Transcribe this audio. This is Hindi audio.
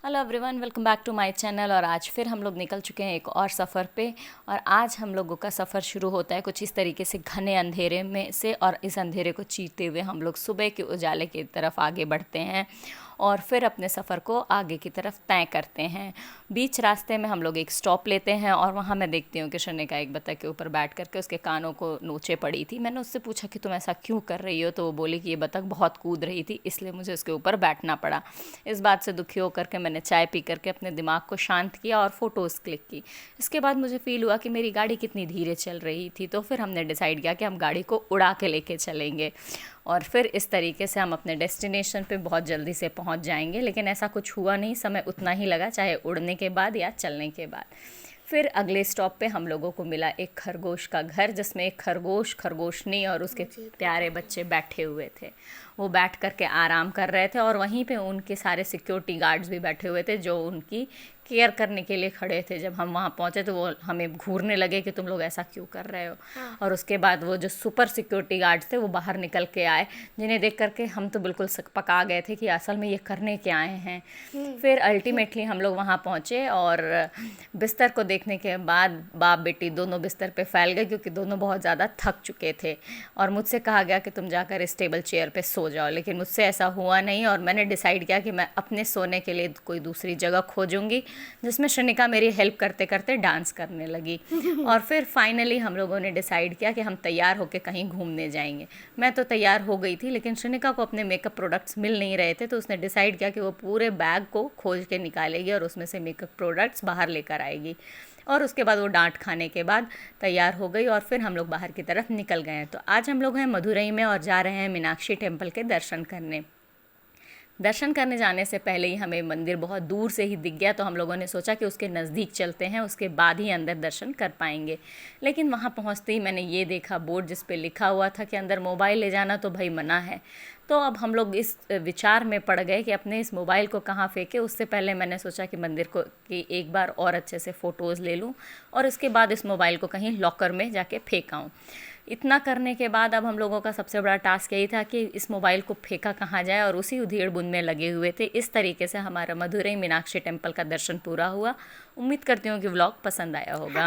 Hello everyone, welcome back to my channel. और आज फिर हम लोग निकल चुके हैं एक और सफ़र पे। और आज हम लोगों का सफ़र शुरू होता है कुछ इस तरीके से घने अंधेरे में से, और इस अंधेरे को चीरते हुए हम लोग सुबह के उजाले की तरफ आगे बढ़ते हैं और फिर अपने सफ़र को आगे की तरफ तय करते हैं। बीच रास्ते में हम लोग एक स्टॉप लेते हैं और वहाँ मैं देखती हूँ कि शनिका एक बत्तख के ऊपर बैठ करके उसके कानों को नोचे पड़ी थी। मैंने उससे पूछा कि तुम ऐसा क्यों कर रही हो, तो वो बोली कि ये बत्तख बहुत कूद रही थी, इसलिए मुझे उसके ऊपर बैठना पड़ा। इस बात से दुखी होकर के मैंने चाय पी करके अपने दिमाग को शांत किया और फ़ोटोज़ क्लिक की। इसके बाद मुझे फ़ील हुआ कि मेरी गाड़ी कितनी धीरे चल रही थी, तो फिर हमने डिसाइड किया कि हम गाड़ी को उड़ा के लेके चलेंगे और फिर इस तरीके से हम अपने डेस्टिनेशन पे बहुत जल्दी से पहुंच जाएंगे। लेकिन ऐसा कुछ हुआ नहीं, समय उतना ही लगा, चाहे उड़ने के बाद या चलने के बाद। फिर अगले स्टॉप पे हम लोगों को मिला एक खरगोश का घर, जिसमें एक खरगोश, खरगोशनी और उसके प्यारे बच्चे बैठे हुए थे। वो बैठ कर के आराम कर रहे थे और वहीं पे उनके सारे सिक्योरिटी गार्ड्स भी बैठे हुए थे जो उनकी केयर करने के लिए खड़े थे। जब हम वहाँ पहुँचे तो वो हमें घूरने लगे कि तुम लोग ऐसा क्यों कर रहे हो। और उसके बाद वो जो सुपर सिक्योरिटी गार्ड्स थे वो बाहर निकल के आए, जिन्हें देख करके हम तो बिल्कुल पका गए थे कि असल में ये करने क्या आए हैं। फिर अल्टीमेटली हम लोग वहाँ पहुँचे और बिस्तर को देखने के बाद बाप बेटी दोनों बिस्तर पे फैल गए, क्योंकि दोनों बहुत ज़्यादा थक चुके थे। और मुझसे कहा गया कि तुम जाकर इस टेबल चेयर पे सो जाओ, लेकिन मुझसे ऐसा हुआ नहीं। और मैंने डिसाइड किया कि मैं अपने सोने के लिए कोई दूसरी जगह खोजूंगी, जिसमें शनिका मेरी हेल्प करते करते डांस करने लगी। और फिर फाइनली हम लोगों ने डिसाइड किया कि हम तैयार होकर कहीं घूमने जाएंगे। मैं तो तैयार हो गई थी, लेकिन शनिका को अपने मेकअप प्रोडक्ट्स मिल नहीं रहे थे, तो उसने डिसाइड किया कि वो पूरे बैग को खोज के निकालेगी और उसमें से मेकअप प्रोडक्ट्स बाहर लेकर आएगी। और उसके बाद वो डांट खाने के बाद तैयार हो गई और फिर हम लोग बाहर की तरफ निकल गए हैं। तो आज हम लोग हैं मदुरई में और जा रहे हैं मीनाक्षी टेम्पल के दर्शन करने। दर्शन करने जाने से पहले ही हमें मंदिर बहुत दूर से ही दिख गया, तो हम लोगों ने सोचा कि उसके नज़दीक चलते हैं, उसके बाद ही अंदर दर्शन कर पाएंगे। लेकिन वहाँ पहुँचते ही मैंने ये देखा बोर्ड जिस पे लिखा हुआ था कि अंदर मोबाइल ले जाना तो भाई मना है। तो अब हम लोग इस विचार में पड़ गए कि अपने इस मोबाइल को कहाँ फेंके। उससे पहले मैंने सोचा कि मंदिर को कि एक बार और अच्छे से फ़ोटोज़ ले लूँ और इसके बाद इस मोबाइल को कहीं लॉकर में जाके फेंक आऊँ। इतना करने के बाद अब हम लोगों का सबसे बड़ा टास्क यही था कि इस मोबाइल को फेंका कहाँ जाए, और उसी उधेड़ बुन में लगे हुए थे। इस तरीके से हमारा मदुरई मीनाक्षी टेम्पल का दर्शन पूरा हुआ। उम्मीद करती हूँ कि व्लॉग पसंद आया होगा।